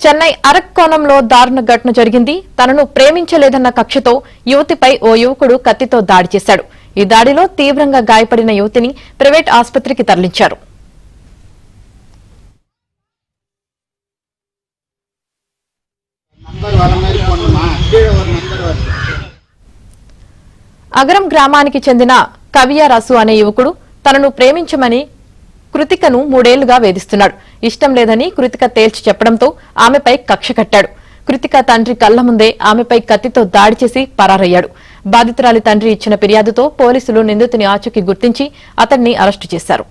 చెన్నై అరక్కోణంలో దారుణ ఘటన జరిగింది. తనను ప్రేమించలేదన్న కక్షతో యువతిపై ఓ యువకుడు కత్తితో దాడి చేశాడు. ఈ దాడిలో తీవ్రంగా గాయపడిన యువతిని ప్రైవేట్ ఆసుపత్రికి తరలించారు. అగరం గ్రామానికి చెందిన కవియారాసు అనే యువకుడు తనను ప్రేమించమని కృతికను 3 ఏళ్లుగా వేధిస్తున్నాడు. ఇష్టం లేదని కృతిక తేల్చి చెప్పడంతో ఆమెపై కక్ష కట్టాడు. కృతిక తండ్రి కళ్ల ముందే ఆమెపై కత్తితో దాడి చేసి పరారయ్యాడు. బాధితురాలి తండ్రి ఇచ్చిన ఫిర్యాదుతో పోలీసులు నిందితుని ఆచూకీ గుర్తించి అతన్ని అరెస్టు చేశారు.